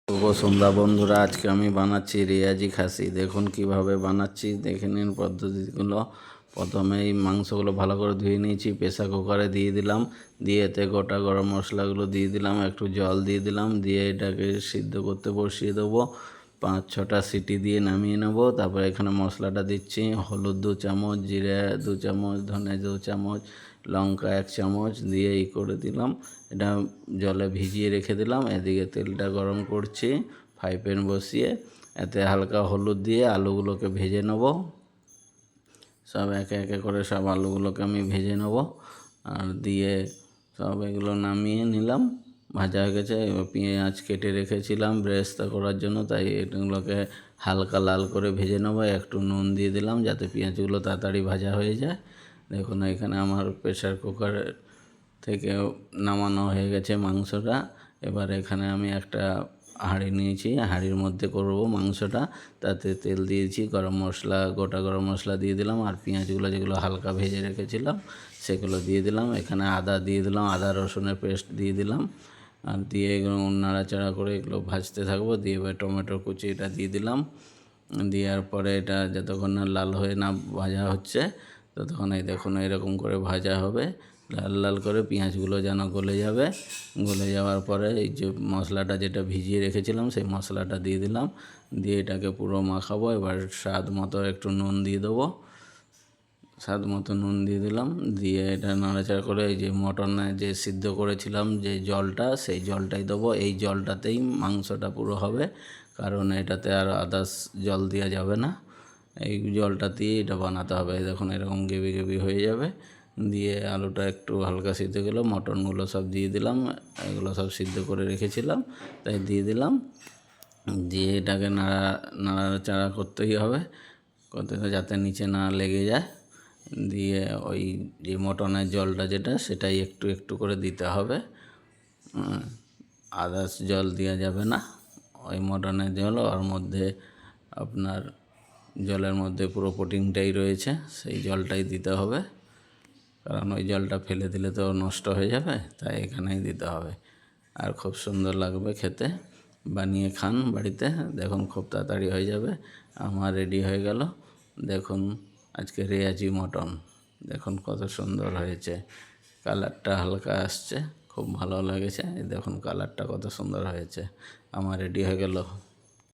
শুভ সন্ধ্যা বন্ধুরা, আজকে আমি বানাচ্ছি রেয়াজি খাসি। দেখুন কিভাবে বানাচ্ছি, দেখে নিন পদ্ধতিগুলো। প্রথমেই মাংসগুলো ভালো করে ধুয়ে নিয়েছি, প্রেসার কুকারে দিয়ে দিলাম। দিয়ে এতে গোটা গরম মশলাগুলো দিয়ে দিলাম, একটু জল দিয়ে দিলাম, দিয়ে এটাকে সিদ্ধ করতে বসিয়ে দেবো। 5-6টা সিটি দিয়ে নামিয়ে নেব। তারপরে এখানে মশলাটা দিচ্ছি, হলুদ 2 চামচ, জিরে 2 চামচ, ধনে 2 চামচ, লঙ্কা 1 চামচ দিয়ে করে দিলাম। এটা জলে ভিজিয়ে রেখে দিলাম। এদিকে তেলটা গরম করছি, ফ্রাই প্যান বসিয়ে এতে হালকা হলুদ দিয়ে আলুগুলোকে ভেজে নেব। সব একে একে করে সব আলুগুলোকে আমি ভেজে নেব। আর দিয়ে সব এগুলো নামিয়ে নিলাম, ভাজা হয়ে গেছে। এবার পেঁয়াজ কেটে রেখেছিলাম বেরেস্তা করার জন্য, তাই এগুলোকে হালকা লাল করে ভেজে নেবো। একটু নুন দিয়ে দিলাম যাতে পেঁয়াজগুলো তাড়াতাড়ি ভাজা হয়ে যায়। দেখুন এখানে আমার প্রেসার কুকার থেকে নামানো হয়ে গেছে মাংসটা। এবার এখানে আমি একটা হাঁড়ি নিয়েছি, হাঁড়ির মধ্যে করব মাংসটা। তাতে তেল দিয়েছি, গরম মশলা, গোটা গরম মশলা দিয়ে দিলাম, আর পেঁয়াজগুলো যেগুলো হালকা ভেজে রেখেছিলাম সেগুলো দিয়ে দিলাম। এখানে আদা দিয়ে দিলাম, আদা রসুনের পেস্ট দিয়ে দিলাম। আর দিয়ে এগুলো নাড়াচাড়া করে এগুলো ভাজতে থাকবো। দিয়ে এবার টমেটোর কুচি এটা দিয়ে দিলাম। দেওয়ার পরে এটা যতক্ষণ না লাল হয়ে না ভাজা হচ্ছে ততক্ষণ এই দেখুন এরকম করে ভাজা হবে, লাল লাল করে। পেঁয়াজগুলো যেন গলে যাবে। গলে যাওয়ার পরে এই যে মশলাটা যেটা ভিজিয়ে রেখেছিলাম সেই মশলাটা দিয়ে দিলাম। দিয়ে এটাকে পুরো মাখাবো। এবার স্বাদ মতো একটু নুন দিয়ে দেবো, স্বাদ মতো নুন দিয়ে দিলাম। দিয়ে এটা নাড়াচাড়া করে এই যে মটনে যে সিদ্ধ করেছিলাম যে জলটা, সেই জলটাই দেবো। এই জলটাতেই মাংসটা পুরো হবে, কারণ এটাতে আর আদার্স জল দেওয়া যাবে না। এই জলটা দিয়ে এটা বানাতে হবে। দেখুন এরকম গ্রেভি গ্রেভি হয়ে যাবে। দিয়ে আলুটা একটু হালকা সিদ্ধ গেলো, মটনগুলো সব দিয়ে দিলাম। এগুলো সব সিদ্ধ করে রেখেছিলাম তাই দিয়ে দিলাম। দিয়ে এটাকে নাড়াচাড়া করতেই হবে, যাতে নিচে না লেগে যায়। দিয়ে ওই যে মটনের জলটা যেটা সেটাই একটু একটু করে দিতে হবে, আদার্স জল দেওয়া যাবে না। ওই মটনের জল, ওর মধ্যে আপনার জলের মধ্যে পুরো প্রোটিনটাই রয়েছে, সেই জলটাই দিতে হবে। কারণ ওই জলটা ফেলে দিলে তো নষ্ট হয়ে যাবে, তাই এখানেই দিতে হবে। আর খুব সুন্দর লাগবে খেতে। বানিয়ে খান বাড়িতে, দেখুন খুব তাড়াতাড়ি হয়ে যাবে। আমার রেডি হয়ে গেল। দেখুন আজকে রেয়াজি মটন, দেখুন কত সুন্দর হয়েছে। কালারটা হালকা আসছে, খুব ভালো লেগেছে। দেখুন কালারটা কত সুন্দর হয়েছে। আমার রেডি হয়ে গেল।